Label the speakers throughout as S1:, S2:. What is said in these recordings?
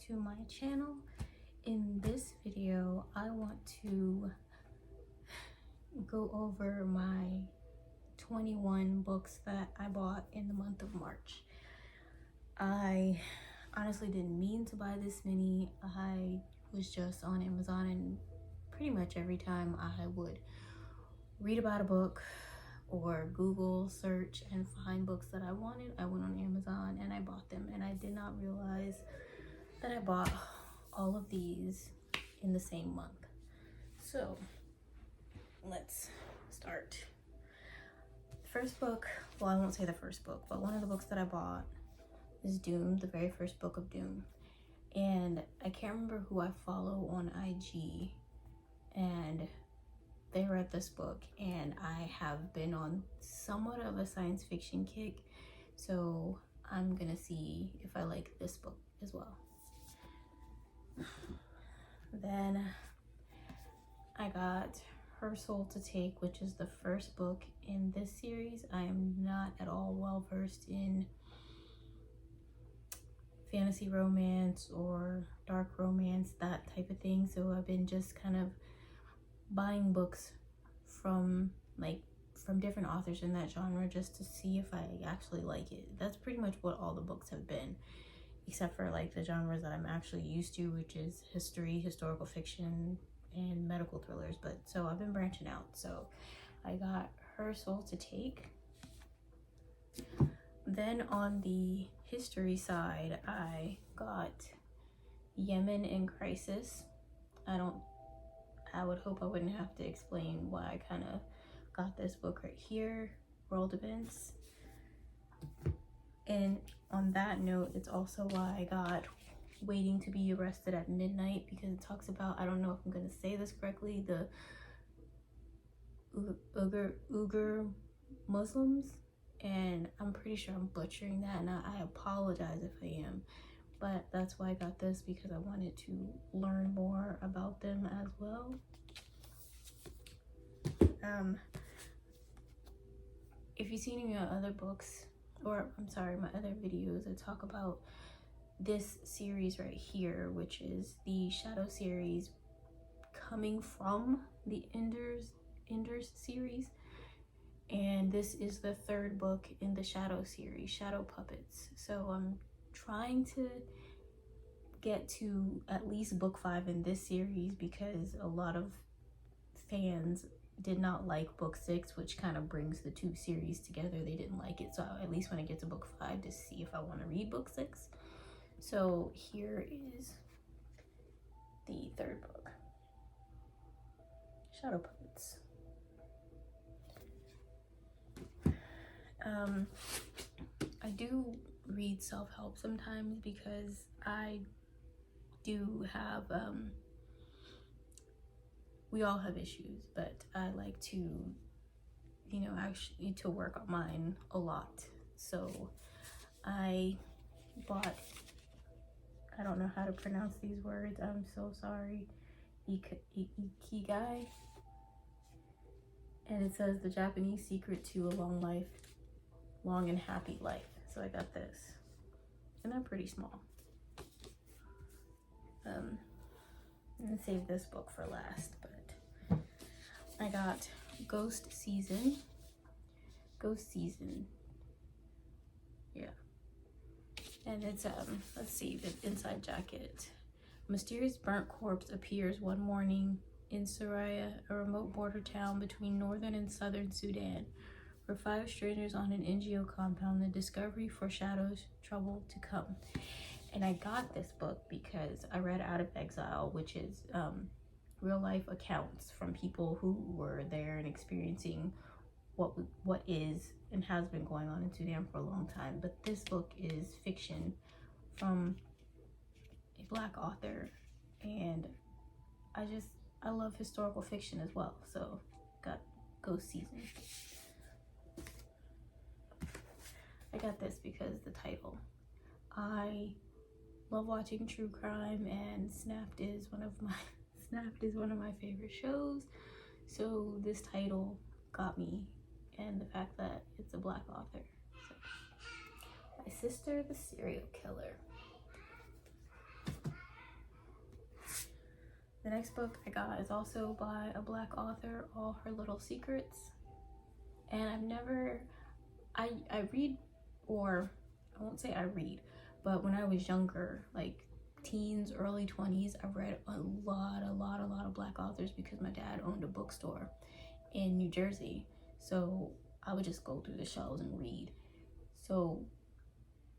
S1: to my channel. In this video, I want to go over my 21 books that I bought in the month of March. I honestly didn't mean to buy this many. I was just on Amazon, and pretty much every time I would read about a book or Google search and find books that I wanted, I went on Amazon and I bought them, and I did not realize that I bought all of these in the same month. So let's start. The first book, well, I won't say the first book, but one of the books that I bought is Doom, the very first book of Doom. And I can't remember who I follow on IG, and they read this book, and I have been on somewhat of a science fiction kick, so I'm gonna see if I like this book as well. Then I got Her Soul to Take, which is the first book in this series. I am not at all well versed in fantasy romance or dark romance, that type of thing, so I've been just kind of buying books from different authors in that genre just to see if I actually like it. That's pretty much what all the books have been, except for like the genres that I'm actually used to, which is history, historical fiction, and medical thrillers. But so I've been branching out. So I got Her Soul to Take. Then on the history side, I got Yemen in Crisis. I would hope I wouldn't have to explain why I kind of got this book right here, World Events. And on that note, it's also why I got Waiting to Be Arrested at Midnight, because it talks about, I don't know if I'm going to say this correctly, the Uyghur Muslims, and I'm pretty sure I'm butchering that, and I apologize if I am. But that's why I got this, because I wanted to learn more about them as well. If you've seen any of my other books, or I'm sorry, my other videos, I talk about this series right here, which is the Shadow series coming from the Enders series. And this is the third book in the Shadow series, Shadow Puppets. So I'm trying to get to at least book 5 in this series, because a lot of fans did not like book 6, which kind of brings the two series together. They didn't like it, so I at least want to get to book 5 to see if I want to read book 6. So here is the third book, Shadow Puppets. I do read self-help sometimes, because I do have we all have issues, but I like to, you know, actually to work on mine a lot. So I bought, I don't know how to pronounce these words, I'm so sorry, Ikigai, and it says The Japanese Secret to a Long and Happy Life. So I got this, and they're pretty small. I'm gonna save this book for last, but I got Ghost Season, yeah. And it's let's see, the inside jacket. A mysterious burnt corpse appears one morning in Suraya, a remote border town between northern and southern Sudan. For 5 strangers on an NGO compound, the discovery foreshadows trouble to come. And I got this book because I read Out of Exile, which is real life accounts from people who were there and experiencing what is and has been going on in Sudan for a long time. But this book is fiction from a Black author, and I love historical fiction as well. So got Ghost Season. I got this because the title. I love watching true crime, and Snapped is one of my favorite shows. So this title got me, and the fact that it's a Black author. So, My Sister the Serial Killer. The next book I got is also by a Black author, All Her Little Secrets. And I've never, I read, or I won't say I read, but when I was younger, like teens, early 20s, I read a lot of Black authors because my dad owned a bookstore in New Jersey. So I would just go through the shelves and read. So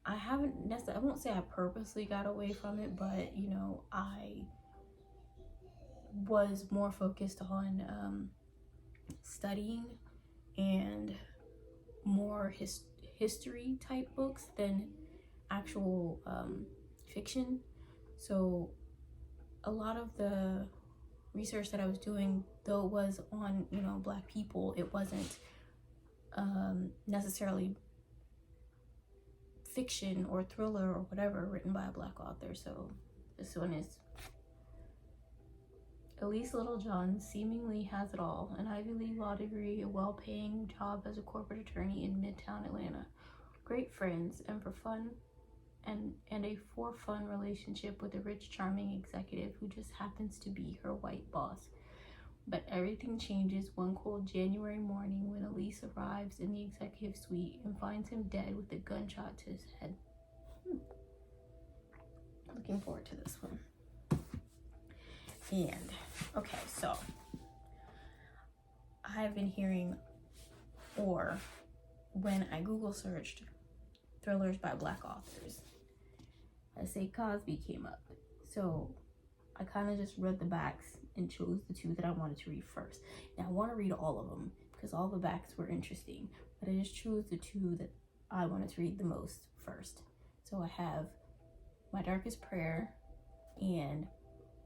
S1: I haven't necessarily, I won't say I purposely got away from it, but you know, I was more focused on studying and more history type books than actual fiction. So a lot of the research that I was doing, though it was on, you know, Black people, it wasn't necessarily fiction or thriller or whatever written by a Black author. So this one is Elise Littlejohn seemingly has it all: an Ivy League law degree, a well-paying job as a corporate attorney in Midtown Atlanta, great friends, and a for-fun relationship with a rich, charming executive who just happens to be her white boss. But everything changes one cold January morning when Elise arrives in the executive suite and finds him dead with a gunshot to his head. Looking forward to this one. And okay, so I've been hearing, or when I Google searched thrillers by Black authors, I say Cosby came up. So I kind of just read the backs and chose the two that I wanted to read first. Now I want to read all of them because all the backs were interesting, but I just chose the two that I wanted to read the most first. So I have My Darkest Prayer and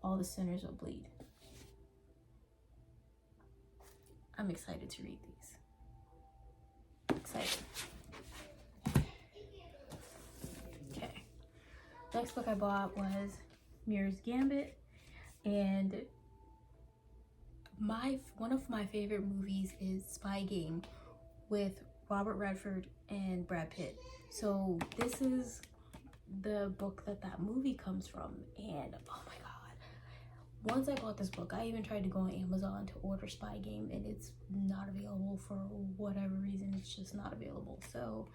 S1: All the Sinners Will Bleed. I'm excited to read these. Excited. Okay. Next book I bought was Mirror's Gambit, and one of my favorite movies is Spy Game with Robert Redford and Brad Pitt. So this is the book that movie comes from, and oh my god, once I bought this book, I even tried to go on Amazon to order Spy Game, and it's not available for whatever reason. It's just not available. So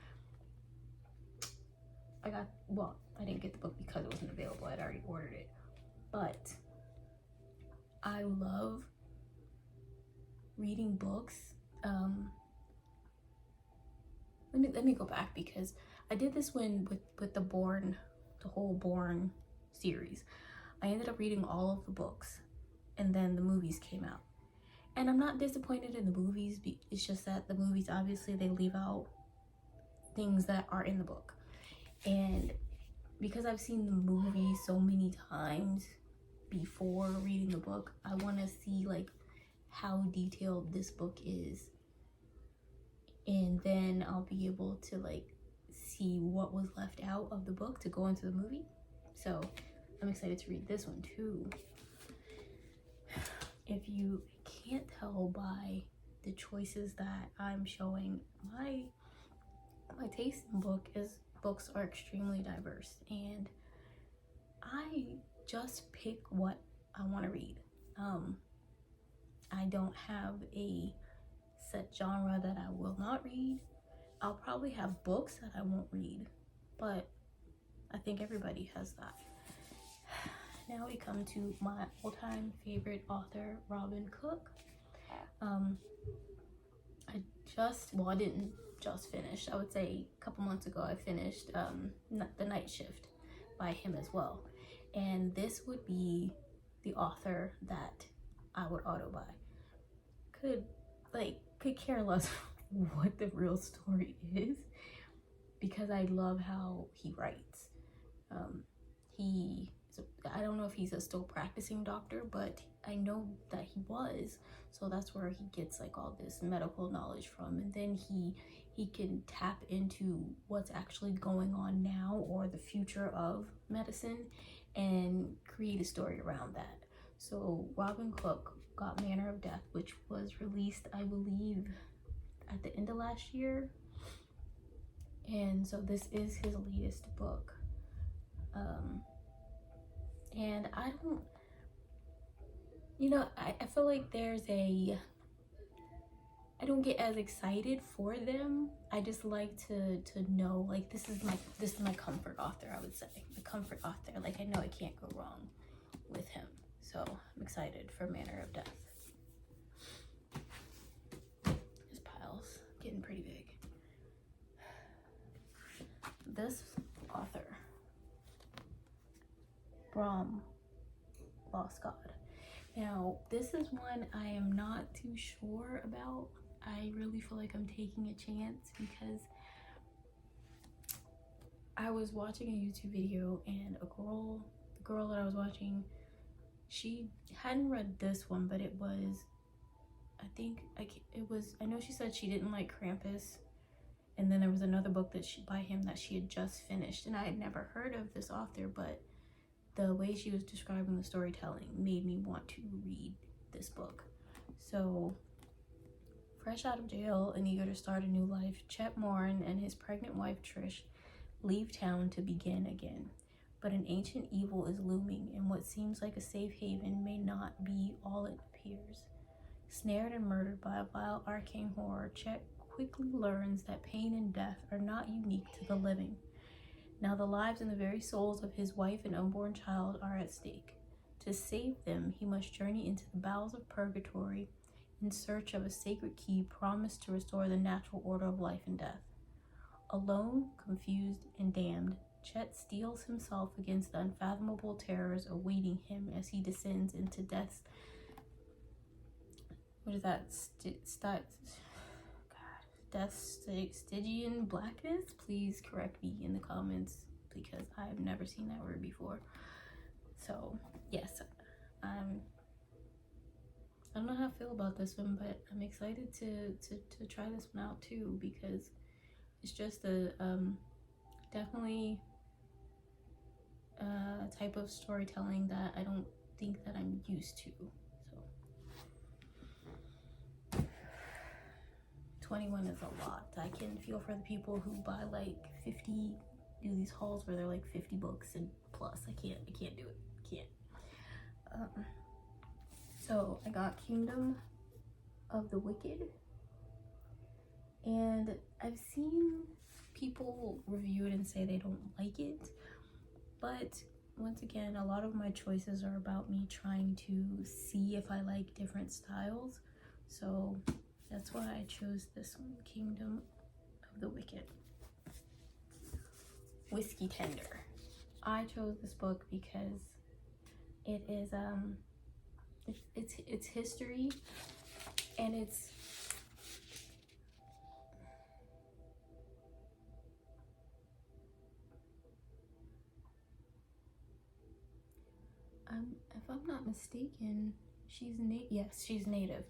S1: I didn't get the book because it wasn't available. I'd already ordered it. But I love reading books. Let me go back, because I did this with the whole Bourne series. I ended up reading all of the books, and then the movies came out. And I'm not disappointed in the movies. It's just that the movies, obviously, they leave out things that are in the book. And because I've seen the movie so many times before reading the book, I want to see like how detailed this book is, and then I'll be able to like see what was left out of the book to go into the movie. So I'm excited to read this one too. If you can't tell by the choices that I'm showing, my taste in books are extremely diverse, and I just pick what I want to read. I don't have a set genre that I will not read. I'll probably have books that I won't read, but I think everybody has that. Now we come to my all-time favorite author, Robin Cook. I didn't just finish. I would say a couple months ago I finished The Night Shift by him as well. And this would be the author that I would auto buy. Could care less what the real story is, because I love how he writes. I don't know if he's a still practicing doctor, but I know that he was, so that's where he gets like all this medical knowledge from, and then he can tap into what's actually going on now or the future of medicine and create a story around that. So Robin Cook got Manner of Death, which was released, I believe, at the end of last year, and so this is his latest book. And you know, I feel like I don't get as excited for them. I just like to know, like, this is my comfort author, I would say. My comfort author. Like, I know I can't go wrong with him. So I'm excited for Manner of Death. This pile's getting pretty big. This author, Bram Lost God. Now, this is one I am not too sure about. I really feel like I'm taking a chance because I was watching a YouTube video and the girl that I was watching, she hadn't read this one, but it was, I know she said she didn't like Krampus, and then there was another book by him that she had just finished, and I had never heard of this author, but the way she was describing the storytelling made me want to read this book. So, fresh out of jail and eager to start a new life, Chet Morin and his pregnant wife Trish leave town to begin again. But an ancient evil is looming, and what seems like a safe haven may not be all it appears. Snared and murdered by a vile arcane horror, Chet quickly learns that pain and death are not unique to the living. Now the lives and the very souls of his wife and unborn child are at stake. To save them, he must journey into the bowels of purgatory in search of a sacred key promised to restore the natural order of life and death. Alone, confused, and damned, Chet steels himself against the unfathomable terrors awaiting him as he descends into death's... What is that? Death's Stygian blackness? Please correct me in the comments because I have never seen that word before. So, yes, I don't know how I feel about this one, but I'm excited to try this one out too, because it's just a definitely a type of storytelling that I don't think that I'm used to. So 21 is a lot. I can feel for the people who buy like 50, do these hauls where they're like 50 books and plus. I can't do it. Can't. So I got Kingdom of the Wicked, and I've seen people review it and say they don't like it, but once again, a lot of my choices are about me trying to see if I like different styles, so that's why I chose this one, Kingdom of the Wicked. Whiskey Tender. I chose this book because it is it's history, and it's if I'm not mistaken, she's native.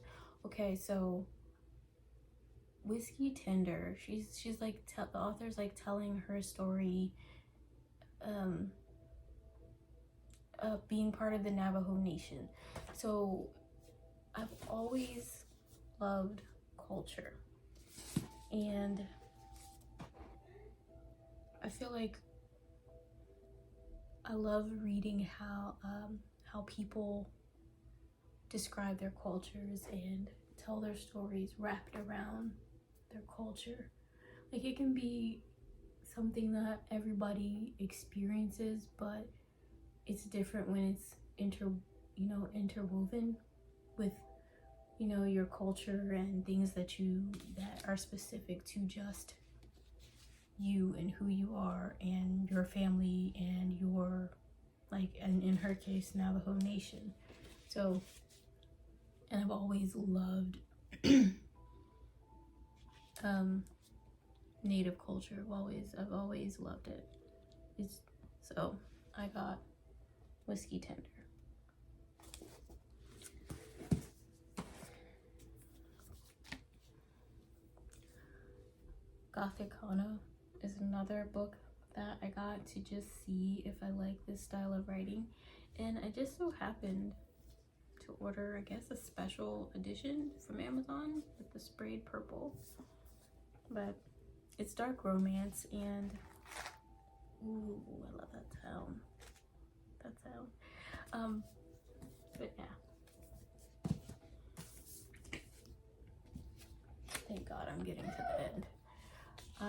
S1: Okay, so Whiskey Tender, she's like the author's like telling her story of being part of the Navajo Nation. So I've always loved culture, and I feel like I love reading how people describe their cultures and tell their stories wrapped around their culture. Like, it can be something that everybody experiences, but it's different when it's interwoven with your culture and things that are specific to just you and who you are and your family and your, like, and in her case, Navajo Nation. So, and I've always loved Native culture. I've always loved it. So I got Whiskey Tender. Gothic Hana is another book that I got to just see if I like this style of writing, and I just so happened to order, I guess, a special edition from Amazon with the sprayed purple, but it's dark romance, and ooh, I love that sound. But yeah,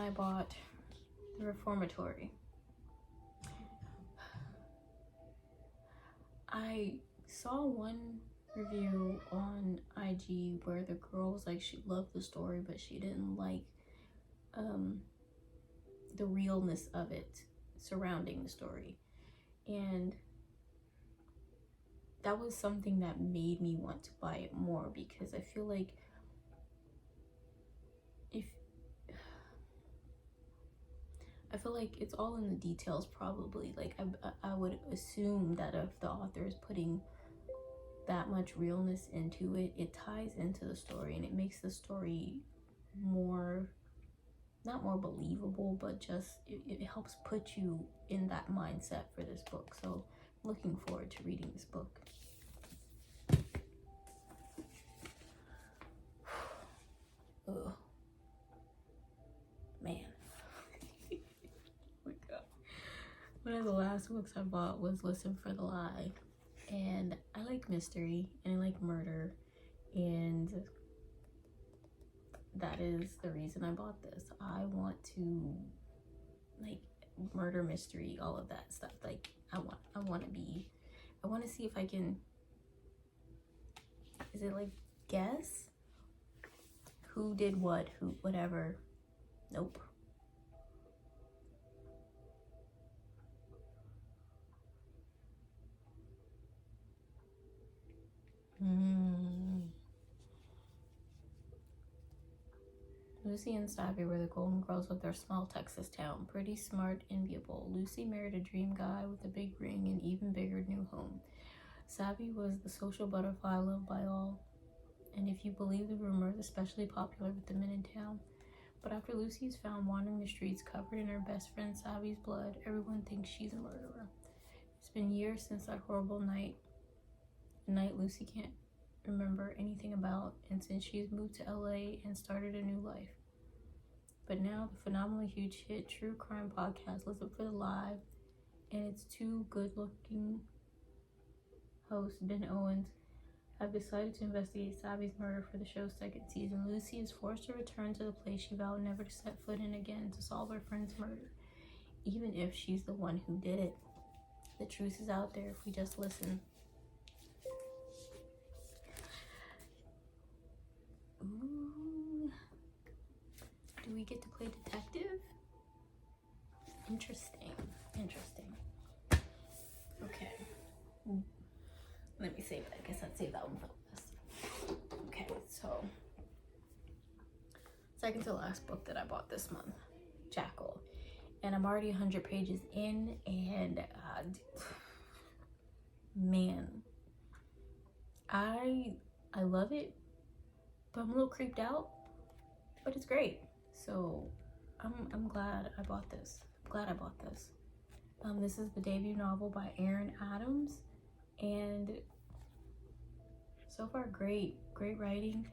S1: I bought The Reformatory. I saw one review on IG where the girl was like, she loved the story, but she didn't like the realness of it surrounding the story. And that was something that made me want to buy it more, because I feel like it's all in the details, probably. Like I would assume that if the author is putting that much realness into it, it ties into the story and it makes the story more, not more believable, but just it helps put you in that mindset for this book. So I'm looking forward to reading this book. Ugh. Man. Oh my God. One of the last books I bought was Listen for the Lie. And I like mystery and I like murder, and that is the reason I bought this. I want to, like, murder mystery, all of that stuff. Like I want to see if I can, is it like guess who did what, who, whatever. Nope. Lucy and Savvy were the Golden Girls of their small Texas town. Pretty, smart, enviable. Lucy married a dream guy with a big ring and even bigger new home. Savvy was the social butterfly loved by all, and if you believe the rumors, especially popular with the men in town. But after Lucy is found wandering the streets covered in her best friend Savvy's blood, everyone thinks she's a murderer. It's been years since that horrible night, a night Lucy can't remember anything about, and since she's moved to LA and started a new life. But now the phenomenally huge hit true crime podcast Listen for the Lie and its two good-looking hosts, Ben Owens, have decided to investigate Savvy's murder for the show's second season. Lucy is forced to return to the place she vowed never to set foot in again to solve her friend's murder, even if she's the one who did it. The truth is out there if we just listen. Ooh. Do we get to play detective? Interesting. Okay. Let me save it. I guess I'd save that one for last. Okay, so second to last book that I bought this month, Jackal. And I'm already 100 pages in, and man, I love it, but I'm a little creeped out, but it's great. So I'm glad I bought this. This is the debut novel by Aaron Adams, and so far great writing,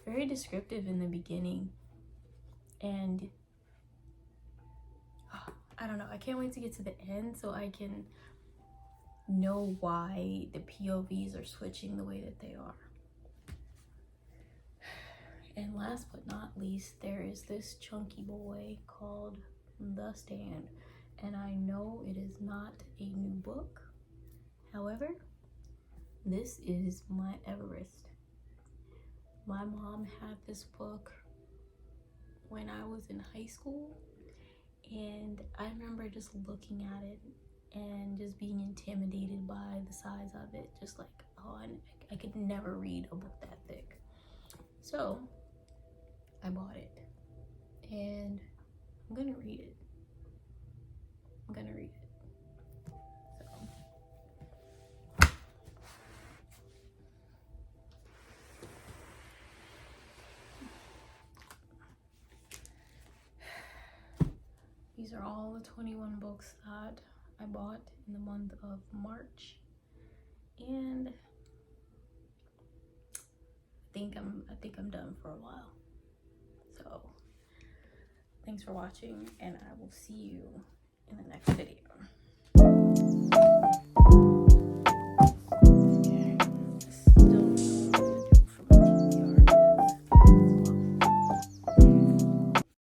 S1: very descriptive in the beginning, and I don't know, I can't wait to get to the end so I can know why the POVs are switching the way that they are. And last but not least, there is this chunky boy called The Stand, and I know it is not a new book. However, this is my Everest. My mom had this book when I was in high school, and I remember just looking at it and just being intimidated by the size of it. Just like, oh, I could never read a book that thick. So I bought it, and I'm gonna read it. These are all the 21 books that I bought in the month of March, and I think I'm done for a while. So thanks for watching, and I will see you in the next video.